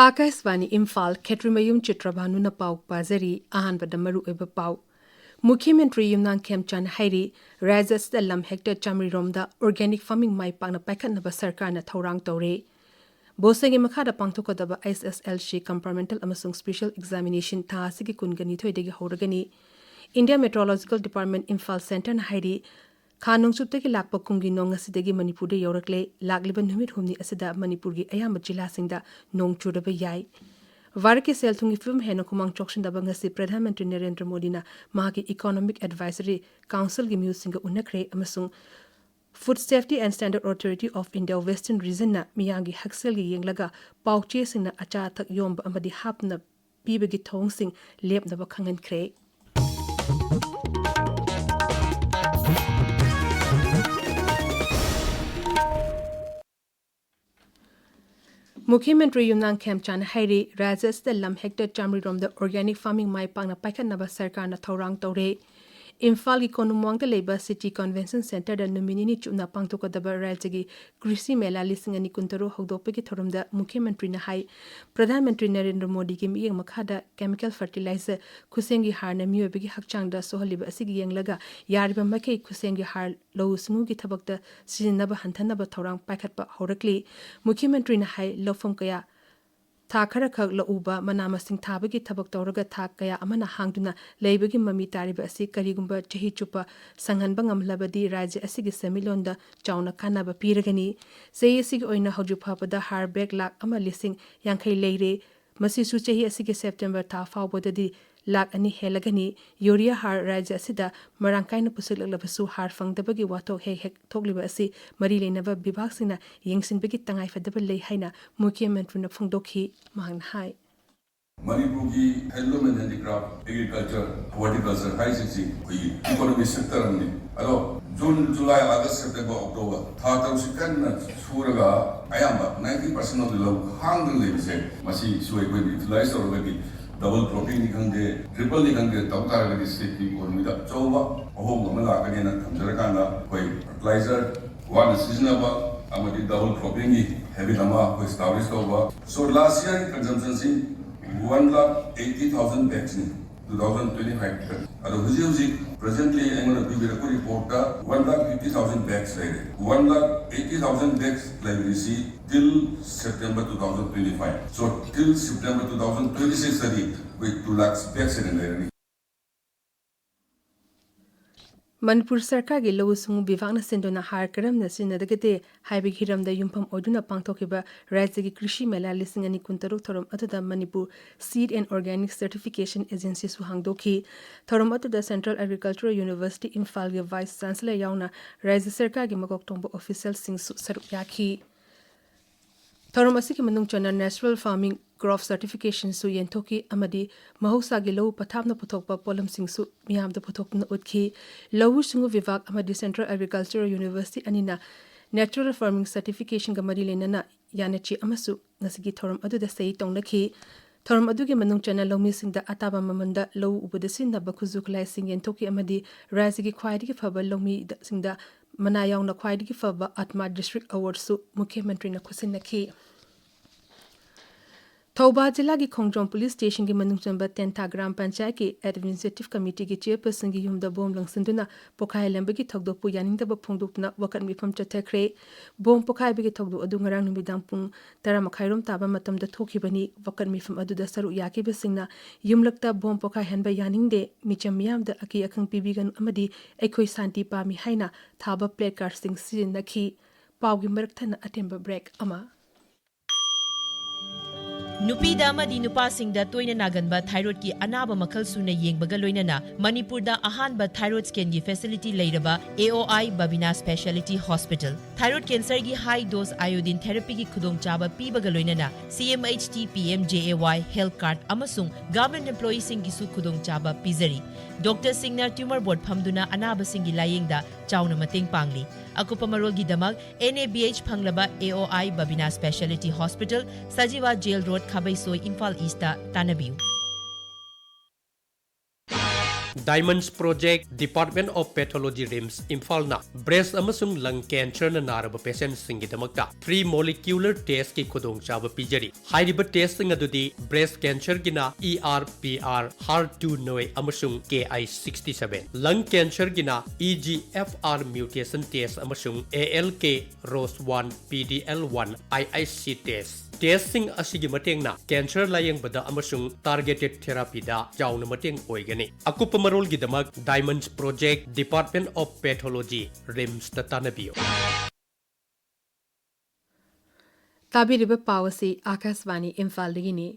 Akashvani Imphal Kshetrimayum Chitrabhanu na pau pazari ahanbada maru eba pau. Mukhyamantri Yumnang Khemchan Hairi Rajas da lam hector chamriromda organic farming mai pakna paikhatnaba sarkar na thaurang tore. Bosegi makhada pangthokodaba SSLC compartmental amasung special examination tha asigi kungani thoidegi horagani. India Meteorological Department Imphal Center na hairi Khanong Suptaki lakpa kungi nong asidagi Manipur de yorakle lagliba numit humni asida Manipur gi ayamba jila singda nong chudaba yai. Varake sel thungi film hena kumang chokshin daba ngasi Pradhan Mantri Narendra Modi na mahaki Economic Advisory Council gi musinga unakre amasung Food Safety and Standard Authority of India Western Region na miyangi haksel gi yenglaga pauche singna acha thak yomba amadi hapna pibagi thong sing lep naba khangan kre. Mukhyamantri Yumnang Khemchan Hairi Rajas da lam hector chamriromda organic farming mai pakna paikhatnaba sarkar na thaurang tore. Imphal gi konumwangda leba City Convention Center da numinini chuna pangthokodaba rajagi Krishi Mela lisingani kuntaro hogdopagi thorumda Mukhyamantri na hai Pradhan Mantri Narendra Modi gi miyeng makhada chemical fertilizer khusengi har na miyobagi hakchangda sohaliba asigi yenglaga yariba makai khusengi har lo sungu gi thabakta sijinaba hanthanaba thorang paikhatpa horakli Mukhyamantri na hai lofam kaya Tha khara khak la uba manama sing thabagi thabak tawraga tha kaya amana hangduna leibagi mami tariba asi karigumba chahi chupa sanghanba ngamlabadi rajya asigi semilonda chauna kanaba piragani sei asigi oina hoju phapada har bag lak ama lising yankhai leire masi su chahi asigi September tha fawbodadi lak ani helagani urea har rajya asida marangkaina pusilaklabasu har fangdabagi wathok hek thokliba asi mari leinaba bibhag sina yengsinbagi tangai fadaba lei haina Mukhyamantri na phongdokhi mahang hai Manipur ki handloom and handicraft, agriculture, horticulture, high sixty, economic sector only. Alo June, July, August, September, October. Third second suraga ayamba 90% of the low hang the say masi suai ko utilize or maybe double cropping nikangde, triple nikangde, tabtar gadi safety or mida choba. Oh, mamala kani na thamjarakanda koi fertilizer one seasonable amadi double cropping heavy nama ko establish over. So last year consumption see 1,80,000 bags in 2025. Presently, I'm going to give a report 1,50,000 bags. 1,80,000 bags like we see till September 2025. So till September 2026, with 2 lakhs bags in there. Manipur Sarkar gi Lawu Sungu Bivang na sendona har karam na sinadagate haibig hiram da yumpam oduna pangthokiba rajagi Krishi Mela lisingani kuntaruk thorom atuda Manipur Seed and Organic Certification Agency su hangdokhi thorom atuda Central Agricultural University Imphal gi Vice Chancellor yauna Rajya Sarkar gi makok tongba official sing su saruk yakhi thorom asiki manung chana Natural Farming Crop Certification su yentoki amadi mahausa gi lawu pathapna puthokpa polam singsu miyamda puthokna utkhi lawu sungu vivak amadi Central Agricultural University anina Natural Farming Certification ga mari lenana yanachi amasu ngasigi thorom aduda sei tongnakhi thorom adugi manung chana lawmi singda ataba mamanda lawu ubudasin na bakhuzuklai sing yentoki amadi rajigi khwaidigi phaba lawmi singda mana yauna khwaidigi phaba Atma District Award su Mukhyamantri na khusinakhi Thauba Jila ki Khongjong Police Station ki manungchamba Tenta Gram Panchayat ki Administrative Committee ki Chairperson ki yumda bom langsinduna pokhai lemba ki thogdo pu yaningda ba phongdukna wakan mifam chathakre bom pokhai bi ki thogdo adu ngarang numidang pung 10 makhairom taba matamda thokhibani wakan mifam adu da saru yaki besingna yumlakta bom pokhai hanba yaningde micham yamda aki akhang pibigan amadi ekhoi santi pa mi haina thaba plate card sing sin nakhi pawgi marak thana atemba break ama Nupida amadi nupasingda toina naganba thyroid ki anaba makhal suna yengbaga loinana Manipurda ahanba thyroid scan gi facility leiraba AOI Babina Specialty Hospital thyroid cancer gi high dose iodine therapy gi khudongchaba pibaga loinana CMHT PMJAY health card amasung government employees sing gi su khudongchaba pizari Dr. Singna tumor board phamduna anaba singi layengda chauna mateng pangli akupa marol gi damag NABH phanglaba AOI Babina Specialty Hospital Sajiwa Jail Road Khabaisoi Imphal East Tanabiu Diamonds Project Department of Pathology RIMS Imphal na breast amasung lung cancer na naraba patient singidamakta 3 molecular test ki khudong chaba pijari hairiba test sing adudi breast cancer gina ERPR HER2 noi amasung KI67 lung cancer gina EGFR mutation test amasung ALK ROS1 PDL1 IIC test sing asigi mateng na cancer layang bada amasung targeted therapy da jauna mateng oigani akupa marol gidamak Diamonds Project Department of Pathology RIMS tatanabiyo tabiriba pawasi Akasvani Imphal digini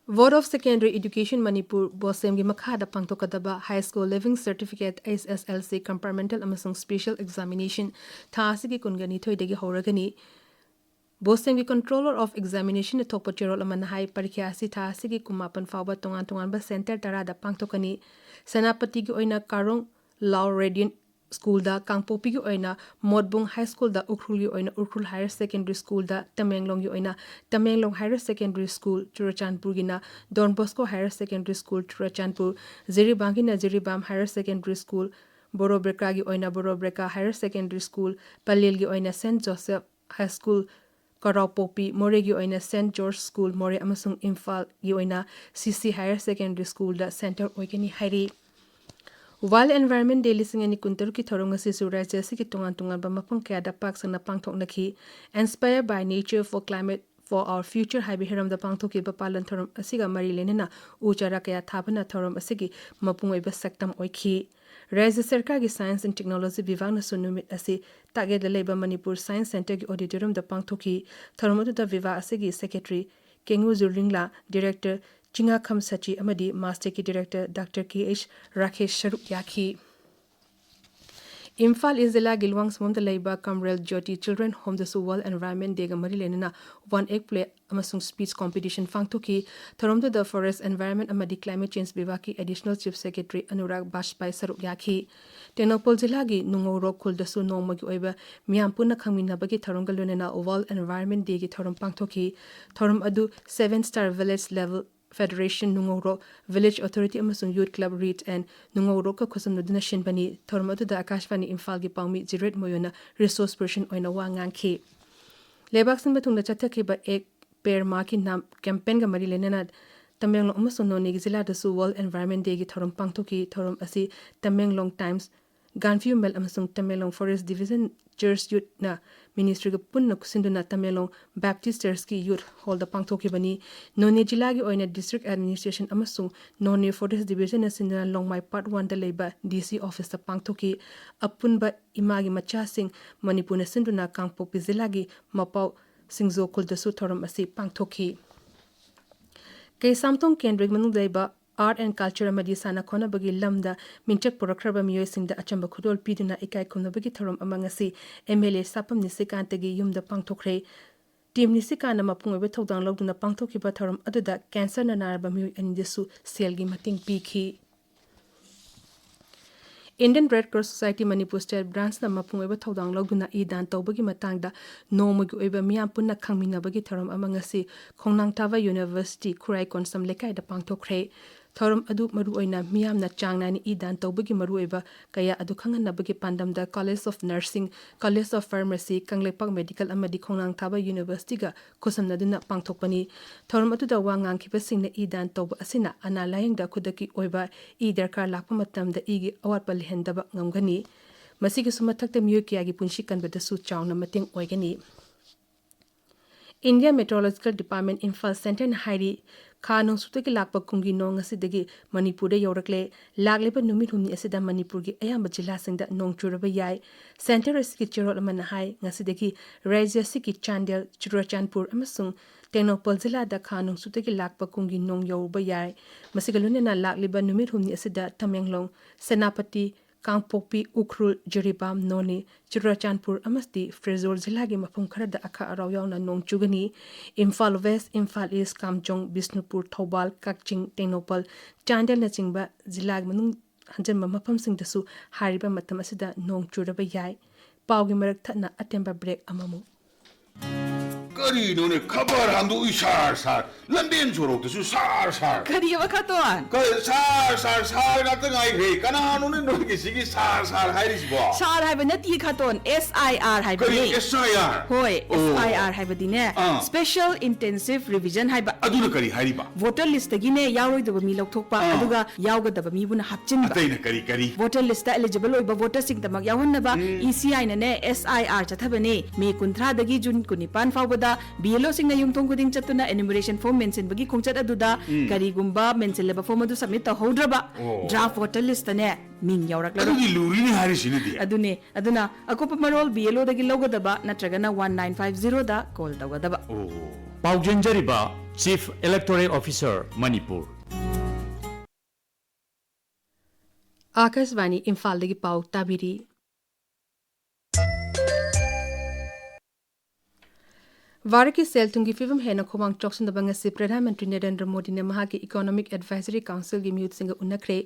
Board of Secondary Education Manipur Bosem gi makhada pangtokadaba High School Living Certificate SSLC Compartmental amasung Special Examination thasigi kungani thoidegi horagani Bosem gi Controller of Examination thokpa cherol amana hai parikya si thasigi kumapan fawba tongan ba center tarada pangtokani Senapati gi oina Karong Law Radiant School da Kangpopi gi oina Modbung High School da Ukrul gi oina Ukrul Higher Secondary School da Tamenglong gi oina Tamenglong Higher Secondary School Churachandpur gi na Don Bosco Higher Secondary School Churachandpur Ziribam gi na Ziribam Higher Secondary School Borobreka gi oina Borobreka Higher Secondary School Palil gi oina St Joseph High School Karapopi More gi oina St George School More amasung Imphal gi oina CC Higher Secondary School da Center oigani hairi Wild Environment Day lising ani kuntaru ki thorong asi suraj jasi ki tungan ba mapang kaya da pak sang na pangthok nakhi Inspired by Nature for Climate for Our Future haibi hiram da pangthok ki ba palan thorom asiga mari lenena uchara kaya thabana thorom asigi mapung oiba saktam oikhi Rajya Sarkar ki Science and Technology Vibhag na sunumit asi tage da leba Manipur Science Center ki auditorium da pangthok ki thorom da viva asigi Secretary Kengu Zurringla Director Chinga Kham Sachi amadi Master ki Director Dr. KH Rakesh Sharuk Yakhi Imphal is the la Gilwang Smom the Laiba Kamrel Jyoti Children Home the World Environment Day Gamari Lenina one egg play amasung speech competition fangtoki Tharomdo the Forest Environment amadi Climate Change Bivaki Additional Chief Secretary Anurag Bashpai Saruk Yakhi Tenopol Jilagi Nungoro Kuldasu Nomagi Oiba Miampuna Kaminabagi Tharongalunena World Environment Day ki Thorom Pangtoki Thorom Adu 7-star village level Federation Nungoro Village Authority amasung Youth Club REIT and Nungoro ka khosam nuduna shinbani thormatu da Akashvani Imphal gi pangmi Jiret Moyona resource person oina wa ngangki Lebak sin batung da chathaki ba ek per ma ki nam campaign ga mari lenena Tamenglong amasung Noni gi zila da su World Environment Day gi thorom pangtoki thorom asi Tamenglong Times Ganfiu Mel amasung Tamenglong Forest Division Church Youth na Ministry ga punna kusinduna Tamenglong Baptist Church ki Youth Hall da pangthoki bani Noni jila gi oina District Administration amasung Noni Forest Division na sinduna Longmai Part 1 da leiba DC Office da pangthoki apunba imagi macha sing Manipur na sinduna Kangpopi jila gi mapau singzo kuldasu thoram asi pangthoki Kay samtong kendrik manung leiba Art and Culture amadi sana khona bagi lamda minchak porakraba miyoy singda achamba khudol piduna ikai khumna bagi thorom amangasi MLA sapam nisikantagi yumda pangthokre team nisikana mapung obe thodang logduna pangthokhiba thorom aduda cancer na naraba miyoy anidesu selgi mating pikhi Indian Red Cross Society Manipur State Branch na mapung oba thodang logduna idan tawbagi matangda nomagi oba miyam punna khangminabagi thorom amangasi Khongnang Tava University Khurai Konsam lekai da pangthokre thorom adu maru oina miyam na changnani idan tawbagi maru oba kaya adu khanganabagi pandamda College of Nursing College of Pharmacy Kanglepak Medical amadi Khongnang Tava University ga kosamnaduna pangthokpani thorom adu da wangang khibasingna idan tawba asina ana layengda khudaki oba I darkar lakpa matamda igi awatpal hendaba ngamgani masigi sumathakta miyokya gi punshi kanbada su chawna mateng oigani India Meteorological Department Imphal Center na hairi khanong sutagi lakpa kungi nong asidagi Manipur da yorakle lagleba numit humni asida Manipur gi ayamba jila singda nong churaba yai center asiki cherol amana hai ngasidagi Rajya Siki Chandel Churachandpur amasung Tenopal jila da khanong sutagi lakpa kungi nong yoruba yai masigalune na lagleba numit humni asida Tamenglong Senapati Kangpopi Ukrul Jiribam Noni Churachandpur amasti Frezor jilagi mapum kharada akha araw yawna nong chugani Imphal West Imphal East Kamjong Bisnupur Thobal Kakching Tenopal Chandel na chingba jilag manung hanjanma mapam singdasu hariba matam asida nong churaba yai pawgi marak thana atemba break amamu ꯀꯔꯤꯅꯣꯅꯦ ꯈꯕꯔ ꯍꯥꯡꯗꯣꯛꯏ ꯁꯥꯔ ꯂꯝꯕꯦꯟ ꯁꯣꯔꯣꯛꯇꯁꯨ ꯁꯥꯔ ꯀꯔꯤꯑꯕ ꯈꯥꯇꯣꯟ ꯁꯥꯔ ꯉꯥꯛꯇ ꯉꯥꯏꯈ꯭ꯔꯦ ꯀꯅꯥꯅꯣꯅꯦ ꯅꯣꯏꯒꯤ ꯁꯤꯒꯤ ꯁꯥꯔ ꯍꯥꯏꯔꯤꯁꯤꯕꯣ ꯁꯥꯔ ꯍꯥꯏꯕ ꯅꯠꯇꯦ ꯈꯥꯇꯣꯟ SIR ꯀꯔꯤ ꯍꯥꯏꯕꯅꯦ SIR ꯍꯣꯏ SIR ꯍꯥꯏꯕꯗꯤꯅꯦ ꯁ꯭ꯄꯦꯁꯤꯌꯦꯜ ꯏꯟꯇꯦꯟꯁꯤꯚ ꯔꯤꯚꯤꯖꯟ ꯍꯥꯏꯕ ꯑꯗꯨꯅ ꯀꯔꯤ ꯍꯥꯏꯔꯤꯕ ꯚꯣꯇꯔ ꯂꯤꯁꯇꯒꯤꯅꯦ ꯌꯥꯎꯔꯣꯏꯗꯕ ꯃꯤ ꯂꯧꯊꯣꯛꯄ ꯑꯗꯨꯒ ꯌꯥꯎꯒꯗꯕ ꯃꯤꯕꯨꯅ ꯍꯥꯞꯆꯤꯟꯕ ꯑꯇꯩꯅ ꯀꯔꯤ ꯚꯣꯇꯔ ꯂꯤꯁꯇ एलिजिबल ꯑꯣꯏꯕ ꯚꯣꯇꯔꯁꯤꯡꯗꯃꯛ ꯌꯥꯎꯍꯟꯅꯕ ECIꯅꯅꯦ SIR ꯆꯠꯊꯕꯅꯦ ꯃꯦ 30ꯗꯒꯤ ꯖꯨꯟ 19 ꯐꯥꯎꯕꯗ BLOꯁꯤꯡꯅ ꯌꯨꯝꯊꯣꯡ ꯈꯨꯗꯤꯡ ꯆꯠꯇꯨꯅ एनुमरेशन फॉर्म मेंसिनबगी खोंचत अदुदा करीगुंबा मेंसिलबा फॉर्म अदु सबमिट तहौद्रबा ड्राफ्ट वोटर लिस्ट ने मिंग यावरक्लरो ꯑꯗꯨꯗꯤ ꯂꯨꯔꯤꯅꯤ ꯍꯥꯏꯔꯤꯁꯤꯅꯗꯤ अदुने अदुना अकोप मरोल BLO दगी लौगदबा नत्रगना 1950 दा कॉल तवगदबा पाउजेंजरिबा chief electoral officer Manipur Akashvani Imphal दगी पाउ ताबिरी भारत की सेल तुंगी फिल्म है न खोमांग चौकसन दबंगसी प्रधानमंत्री नरेंद्र मोदी ने महा की इकोनॉमिक एडवाइजरी काउंसिल की म्यूट सिंग उन्नखरे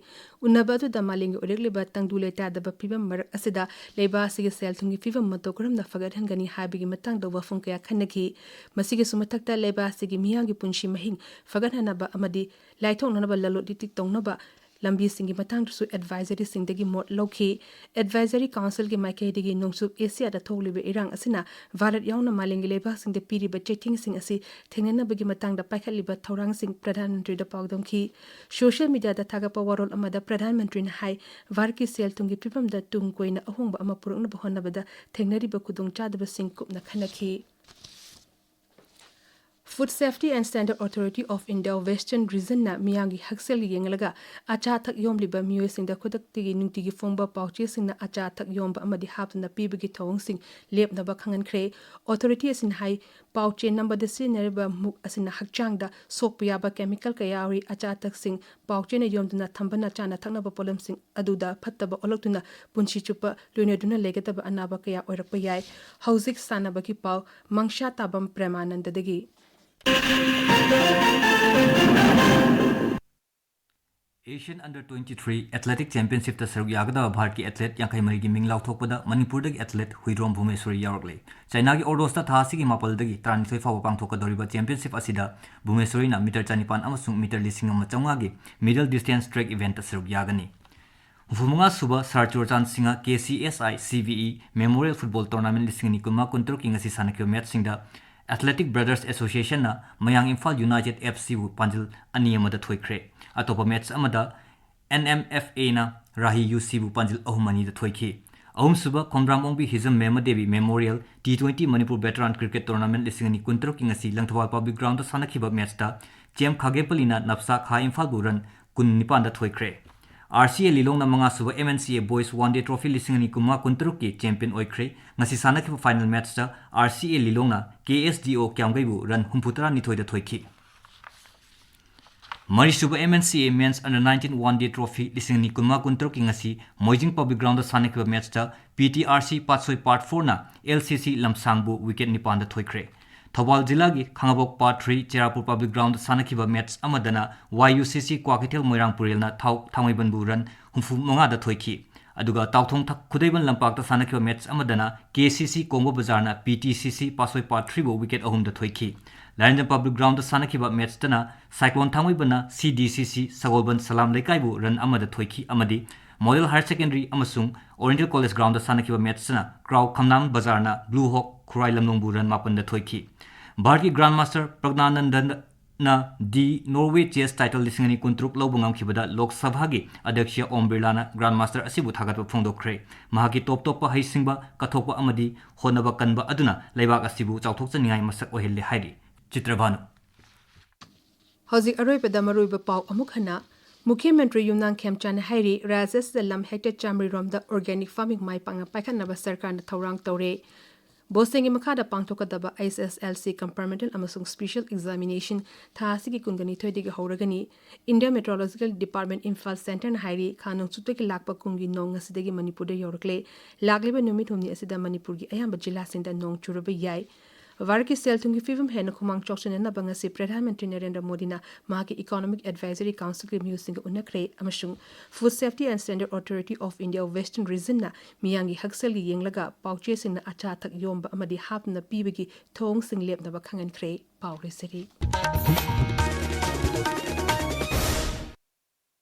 उन्नबदु दमालिंग उरेगलिबा तंगदुले तादब फिल्म मरक असिदा लेबा सिगे सेल तुंगी फिल्म मतो करम द फगत हंगनी हाबिगी मतंग दव फुंग कया खन्नकी मसिगे सुमथकता लेबा सिगे मियांगी पुंशी महिंग फगत हनबा अमदी लाइथोंग ननबा ललो दितिक तोंगनबा लंबी सिंगी मतंगसु एडवाइजरी सिंगदगी मोट लौखी एडवाइजरी काउंसिल की माइकेदगी नोंसुब एशिया दा थोगलिबे इरांग असिना भारत यावना मालिंगी लेबा सिंगदे पीरिबा चेटिंग सिंग असि थेंगनबगी मतंगदा पाइखलिबा थौरांग सिंग प्रधानमंत्री दा पावदमखी सोशल मीडिया दा थागपा वरोल अमदा प्रधानमंत्री ने हाई भारत की सेल तुंगी फिल्म दा तुंग कोइना अहोंबा अमा पुरकना बहनबदा थेंगनरिबा कुदुंग चादबा सिंग कुपना खनखी Food Safety and Standard Authority of India Western Region na miyangi haksel yenglaga acha thak yomliba miyoi singda khodak tigi nungtigi fongba pauche singna acha thak yomba amadi hapna pibigi thawng sing lepna ba khangan khre authority asin hai pauche number the sineriba muk asina hakchang da sokpya ba chemical kayari acha thak sing pauche na yomduna thambana chana thakna ba polam sing aduda phattaba oloktuna punchi chupa loineduna legataba anaba kaya oirakpa yai hauzik sanaba ki pau Mangsatabam Premananda dagi Asian Under-23 Athletic Championship tasaruk yagada Bharat की athlete यांखै मरी की Ming लाउथोकपदा Manipur दगी athlete हुइद्रोम भुमेश्वरी यावरले China की ओरडोस्ता थासी की मापल दगी 39 फाव पांगथोकदोरिबा championship असिदा भुमेश्वरी ना metre 4,500 अमसुंग meter 5,500 की middle distance track event tasaruk यागनी हुफुमंगा सुबह सरचोरचान सिंगा KCSI CVE memorial football tournament लिसिंगनी कुमा कुंतरो की ngasi sanakyo मैच सिंगदा Athletic Brothers Association na mayang Imphal United FC bu panjil ani amada thoikre atopa match amada NMFA na Rahi UC bu panjil ahumani da thoikhi ahum suba Khomram Ongbi Hizam Mema Devi Memorial T20 Manipur Veteran Cricket Tournament lisingani kuntro kingasi Langthawal Public Ground da sanakhiba match da Chem Khagepalina Napsa Kha Imphal buran kun nipan da thoikre RCA Lilong na mga suba MNCA Boys One Day Trophy lisingani kuma kuntro ki champion oikre ngasi sanakhiba final match da RCA Lilong na KSDO Kyamgaibu ran humputara nithoi da thoikhi Marisuba MNCA Men's Under 19 One Day Trophy lisingani kuma kuntro ki ngasi Moijing Public Ground da sanakhiba match da PTRC Patsoi Part 4 na LCC Lamsangbu wicket nipan da thoikre Thobal Jilla gi Khangabok Part 3 Cherapur Public Ground sanakhiba match amadana YUCC Kwakitel Moirangpuril na Thangaiban buran humfu monga da thoikhi aduga tauthong thak khudaiban lampak ta sanakhiba match amadana KCC Kombo Bazar na PTCC Pasoi Part 3 bo wicket ahum da thoikhi Laranjam Public Ground sanakhiba match tana Cyclone Thangaiban na CDCC Sagolban Salam Laikai bu run amada thoikhi amadi Model Higher Secondary amasung Oriental College Ground da sanakhiba match na Kraw Khamnam Bazar na Blue Hawk Khurai Lamnong bu run mapan da thoikhi Bharati Grandmaster Pragnanandan na di Norway chess title lisingani kuntruk lobungam khibada Lok Sabha gi Adyaksha Om Birla na Grandmaster asibu thagatwa phongdokre mahaki top haisingba kathokpa amadi honaba kanba aduna leibak asibu chauthokchaningai masak ohelle hairi Chitrabhanu Hozik Aroipada Maruiba Pau Amukhana Mukhയമന്ത്രി Yumnang Khemchan Hairi Rajas the Lam Hector Chamri Rom the Organic Farming Mai Panga Paikanaba Sarkar na Thaurang Tore Bosengi Makada Pangtokadaba ISSLC Compartmental Amasung Special Examination Thasigi Kungani Thoidigi Horagani India Meteorological Department Imphal Center na Hairi Khanong Chuteki Lakpa Kungi Nong Asidegi Manipur de Yorkle Lagliba Numit Humni Asida Manipur gi Ayamba Jilla Singda Nong Churaba Yai Varki sel tungi fivum hen kumang chokchen na bangasi Pradhan Mantri Narendra Modi na mahaki Economic Advisory Council ki musing unakre amashung Food Safety and Standard Authority of India Western Region na miyangi haksel gi yenglaga pauche sing na acha thak yomba amadi hap na pibigi thong sing lep na bakhangan kre pawri seri